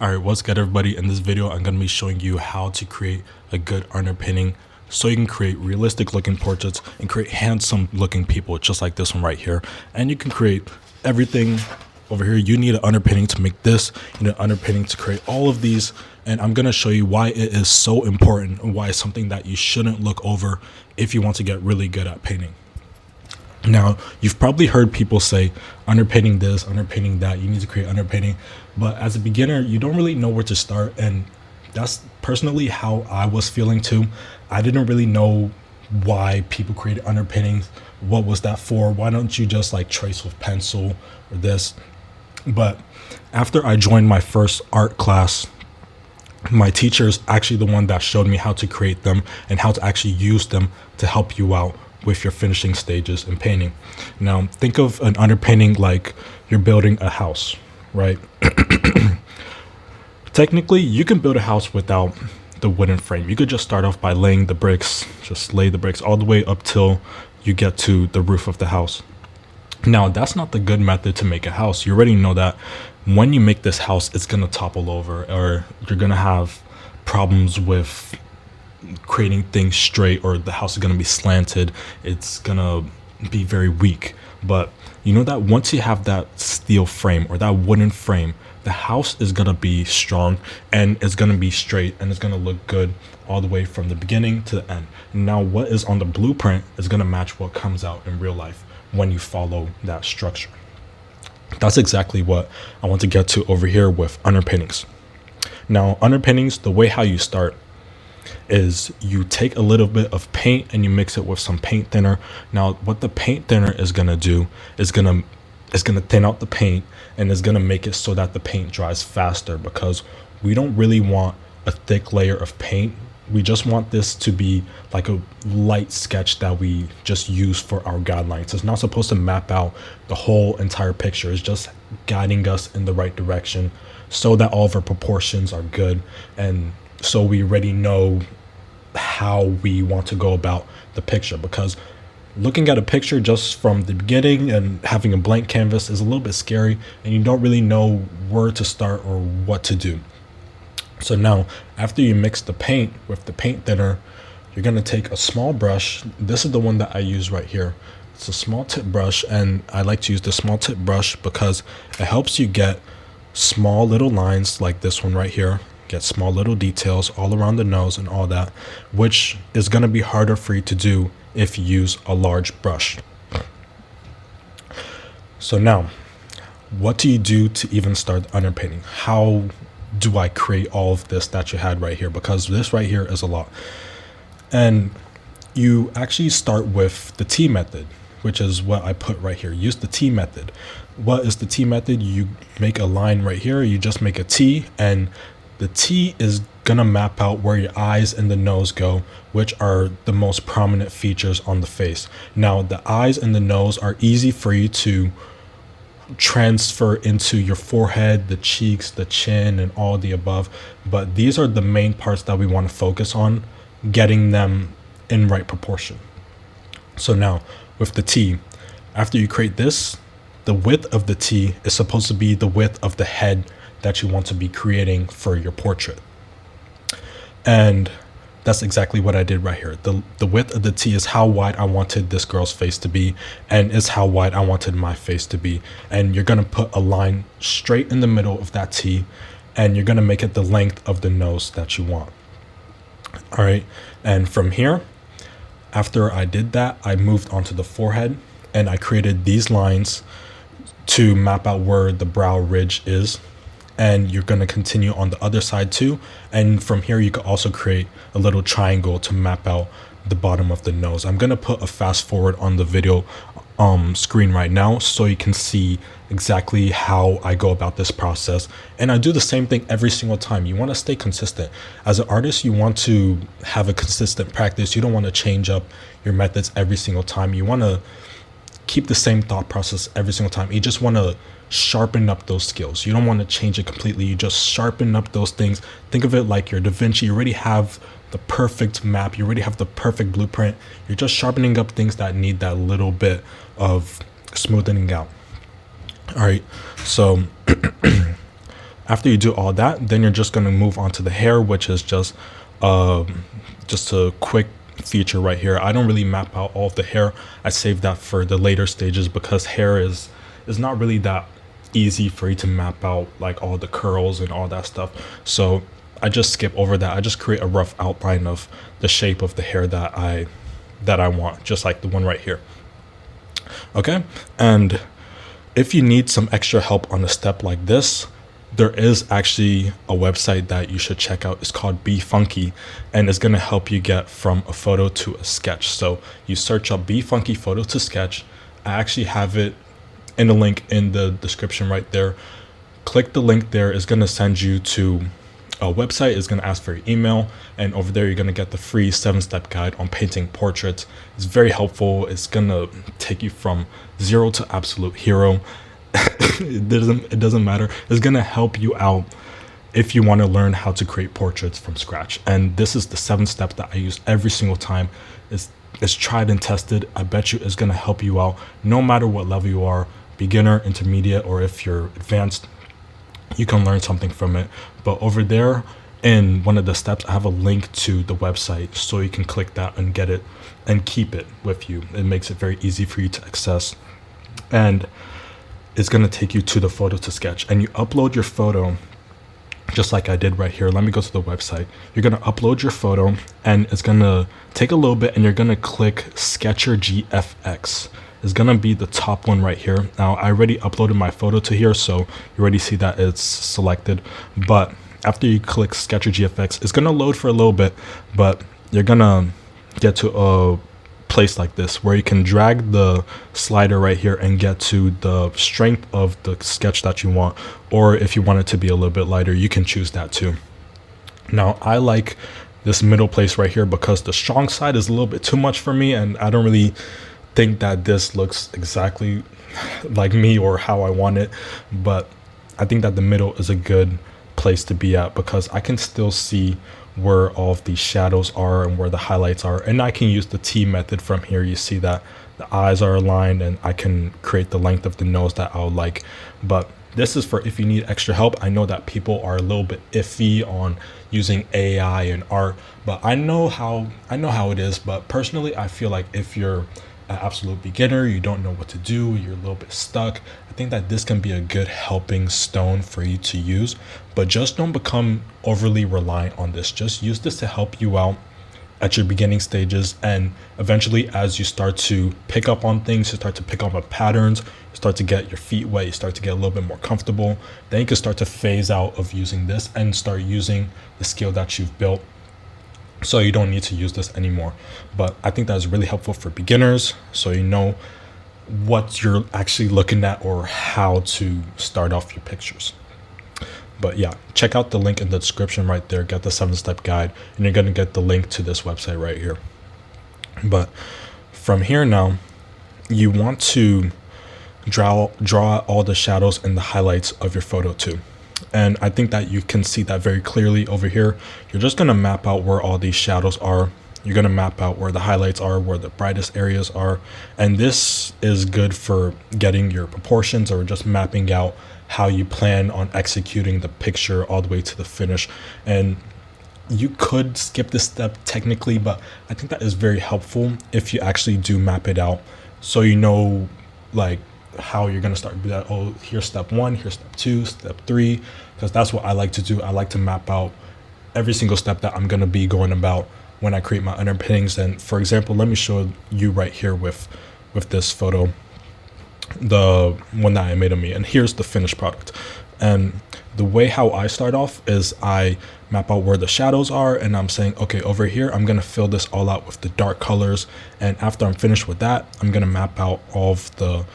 Alright, what's good everybody? In this video, I'm going to be showing you how to create a good underpinning so you can create realistic looking portraits and create handsome looking people just like this one right here. And you can create everything over here. You need an underpinning to make this, you need an underpinning to create all of these. And I'm going to show you why it is so important and why it's something that you shouldn't look over if you want to get really good at painting. Now, you've probably heard people say underpainting this, underpainting that, you need to create underpainting. But as a beginner, you don't really know where to start. And that's personally how I was feeling too. I didn't really know why people created underpinnings. What was that for? Why don't you just like trace with pencil or this? But after I joined my first art class, my teacher is actually the one that showed me how to create them and how to actually use them to help you out with your finishing stages in painting. Now, think of an underpainting like you're building a house, right? Technically, you can build a house without the wooden frame. You could just start off by laying the bricks, just lay the bricks all the way up till you get to the roof of the house. Now, that's not the good method to make a house. You already know that when you make this house, it's going to topple over, or you're going to have problems with creating things straight, or the house is going to be slanted. It's going to be very weak. But you know that once you have that steel frame or that wooden frame, the house is going to be strong and it's going to be straight and it's going to look good all the way from the beginning to the end. Now, what is on the blueprint is going to match what comes out in real life when you follow that structure. That's exactly what I want to get to over here with underpinnings. Now, underpinnings, the way how you start is you take a little bit of paint and you mix it with some paint thinner. Now, what the paint thinner is going to do is going to thin out the paint and is going to make it so that the paint dries faster, because we don't really want a thick layer of paint. We just want this to be like a light sketch that we just use for our guidelines. It's not supposed to map out the whole entire picture. It's just guiding us in the right direction so that all of our proportions are good, and so we already know how we want to go about the picture. Because looking at a picture just from the beginning and having a blank canvas is a little bit scary, and you don't really know where to start or what to do. So now, after you mix the paint with the paint thinner, you're going to take a small brush. This is the one that I use right here. It's a small tip brush, and I like to use the small tip brush because it helps you get small little lines like this one right here. Get small little details all around the nose and all that, which is going to be harder for you to do if you use a large brush. So now, what do you do to even start underpainting? How do I create all of this that you had right here? Because this right here is a lot. And you actually start with the T method, which is what I put right here. Use the T method. What is the T method? You make a line right here. You just make a T, and the T is gonna map out where your eyes and the nose go, which are the most prominent features on the face. Now, the eyes and the nose are easy for you to transfer into your forehead, the cheeks, the chin, and all the above. But these are the main parts that we want to focus on, getting them in right proportion. So now, with the T, after you create this, the width of the T is supposed to be the width of the head that you want to be creating for your portrait. And that's exactly what I did right here. The width of the T is how wide I wanted this girl's face to be, and is how wide I wanted my face to be. And you're going to put a line straight in the middle of that T, and you're going to make it the length of the nose that you want. All right. And from here, after I did that, I moved onto the forehead and I created these lines to map out where the brow ridge is. And you're going to continue on the other side too. And from here, you can also create a little triangle to map out the bottom of the nose. I'm going to put a fast forward on the video screen right now so you can see exactly how I go about this process. And I do the same thing every single time. You want to stay consistent. As an artist, you want to have a consistent practice. You don't want to change up your methods every single time. You want to keep the same thought process every single time. You just want to sharpen up those skills. You don't want to change it completely. You just sharpen up those things. Think of it like you're Da Vinci. You already have the perfect map. You already have the perfect blueprint. You're just sharpening up things that need that little bit of smoothing out. All right. So After you do all that, then you're just going to move on to the hair, which is just a quick feature right here. I don't really map out all of the hair. I save that for the later stages because hair is not really that easy for you to map out, like all the curls and all that stuff. So I just skip over that. I just create a rough outline of the shape of the hair that I want, just like the one right here. Okay, and if you need some extra help on a step like this, there is actually a website that you should check out. It's called Be Funky, and it's going to help you get from a photo to a sketch. So you search up Be Funky photo to sketch. I actually have it in the link in the description right there. Click the link there. It's going to send you to a website. It's going to ask for your email, and over there you're going to get the free 7-step guide on painting portraits. It's very helpful. It's going to take you from zero to absolute hero. It doesn't matter. It's going to help you out if you want to learn how to create portraits from scratch. And this is the 7 steps that I use every single time. It's tried and tested. I bet you it's going to help you out no matter what level you are, beginner, intermediate, or if you're advanced. You can learn something from it. But over there in one of the steps, I have a link to the website, so you can click that and get it and keep it with you. It makes it very easy for you to access. And it's going to take you to the photo to sketch, and you upload your photo just like I did right here. Let me go to the website. You're going to upload your photo, and it's going to take a little bit, and you're going to click Sketcher GFX. It's going to be the top one right here. Now, I already uploaded my photo to here, so you already see that it's selected. But after you click Sketcher GFX, it's going to load for a little bit, but you're going to get to a place like this where you can drag the slider right here and get to the strength of the sketch that you want, or if you want it to be a little bit lighter, you can choose that too. Now, I like this middle place right here because the strong side is a little bit too much for me, and I don't really think that this looks exactly like me or how I want it, but I think that the middle is a good place to be at because I can still see where all of the shadows are and where the highlights are, and I can use the T method from here. You see that the eyes are aligned, and I can create the length of the nose that I would like. But this is for if you need extra help. I know that people are a little bit iffy on using AI and art, but I know how it is. But personally, I feel like if you're an absolute beginner, you don't know what to do, you're a little bit stuck, I think that this can be a good helping stone for you to use. But just don't become overly reliant on this. Just use this to help you out at your beginning stages, and eventually as you start to pick up on things, you start to pick up on patterns, you start to get your feet wet, you start to get a little bit more comfortable, then you can start to phase out of using this and start using the skill that you've built, so you don't need to use this anymore. But I think that's really helpful for beginners, so you know what you're actually looking at or how to start off your pictures. But yeah, check out the link in the description right there. Get the 7-step guide, and you're going to get the link to this website right here. But from here now, you want to draw all the shadows and the highlights of your photo too. And I think that you can see that very clearly over here. You're just going to map out where all these shadows are. You're going to map out where the highlights are, where the brightest areas are. And this is good for getting your proportions or just mapping out how you plan on executing the picture all the way to the finish. And you could skip this step technically, but I think that is very helpful if you actually do map it out, so you know like how you're going to start that. Oh, here's step 1, here's step 2, step 3, because that's what I like to do. I like to map out every single step that I'm going to be going about when I create my underpinnings. And for example, let me show you right here with this photo, the one that I made of me, and here's the finished product. And the way how I start off is I map out where the shadows are, and I'm saying, okay, over here I'm going to fill this all out with the dark colors, and after I'm finished with that, I'm going to map out all of the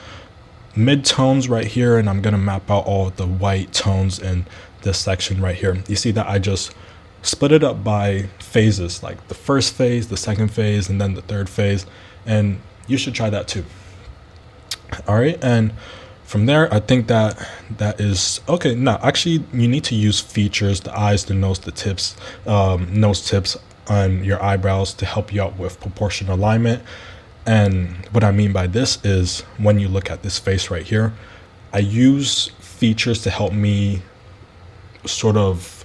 mid tones right here, and I'm going to map out all of the white tones in this section right here. You see that I just split it up by phases, like the first phase, the second phase, and then the third phase, and you should try that too. All right, and from there, I think that is okay. Now, actually, you need to use features, the eyes, the nose, the tips, nose tips on your eyebrows to help you out with proportion alignment. And what I mean by this is when you look at this face right here, I use features to help me sort of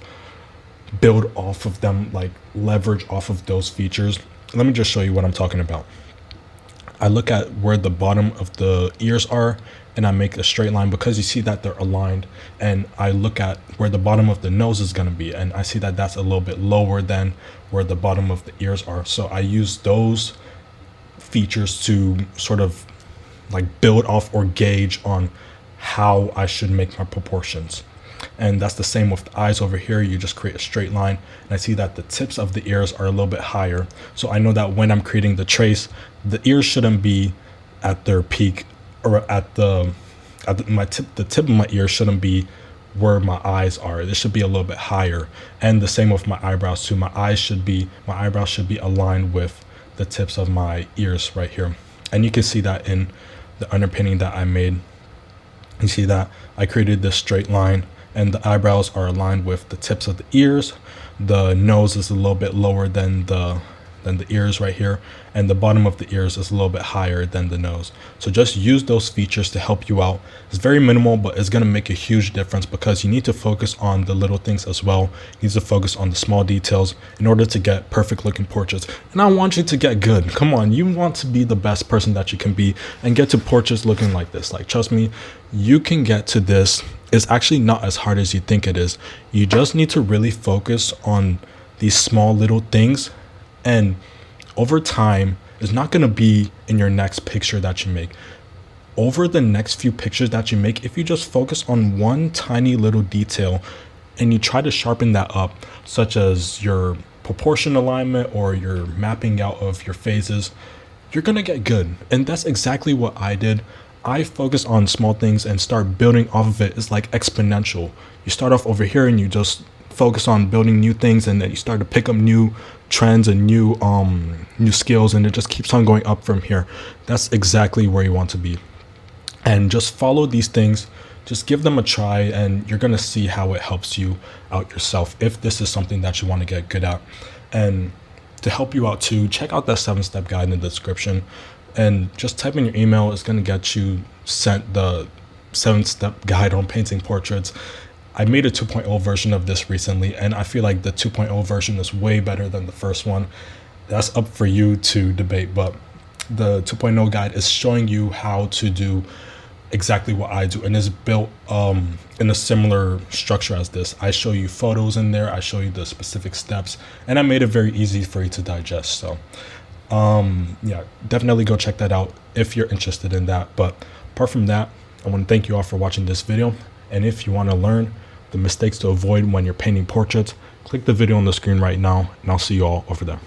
build off of them, like leverage off of those features. Let me just show you what I'm talking about. I look at where the bottom of the ears are and I make a straight line because you see that they're aligned, and I look at where the bottom of the nose is going to be and I see that that's a little bit lower than where the bottom of the ears are. So I use those features to sort of like build off or gauge on how I should make my proportions. And that's the same with the eyes over here. You just create a straight line, and I see that the tips of the ears are a little bit higher. So I know that when I'm creating the trace, the ears shouldn't be at their peak, or the tip of my ear shouldn't be where my eyes are. It should be a little bit higher. And the same with my eyebrows too. My eyebrows should be aligned with the tips of my ears right here. And you can see that in the underpainting that I made. You see that I created this straight line, and the eyebrows are aligned with the tips of the ears. The nose is a little bit lower than the ears right here, and the bottom of the ears is a little bit higher than the nose. So just use those features to help you out. It's very minimal, but it's going to make a huge difference because you need to focus on the little things as well. You need to focus on the small details in order to get perfect looking portraits. And I want you to get good. Come on, you want to be the best person that you can be and get to portraits looking like this. Like, trust me, you can get to this. It's actually not as hard as you think it is. You just need to really focus on these small little things, and over time, it's not going to be in your next picture that you make. Over the next few pictures that you make, if you just focus on one tiny little detail and you try to sharpen that up, such as your proportion alignment or your mapping out of your phases, you're going to get good. And that's exactly what I did. I focus on small things and start building off of it. It's like exponential. You start off over here and you just focus on building new things, and then you start to pick up new trends and new skills, and it just keeps on going up from here. That's exactly where you want to be. And just follow these things, just give them a try, and you're going to see how it helps you out yourself if this is something that you want to get good at. And to help you out too, check out that 7-step guide in the description, and just type in your email. It's going to get you sent the 7-step guide on painting portraits. I made a 2.0 version of this recently, and I feel like the 2.0 version is way better than the first one. That's up for you to debate, but the 2.0 guide is showing you how to do exactly what I do, and is built in a similar structure as this. I show you photos in there, I show you the specific steps, and I made it very easy for you to digest. So yeah, definitely go check that out if you're interested in that. But apart from that, I want to thank you all for watching this video. And if you want to learn the mistakes to avoid when you're painting portraits, click the video on the screen right now, and I'll see you all over there.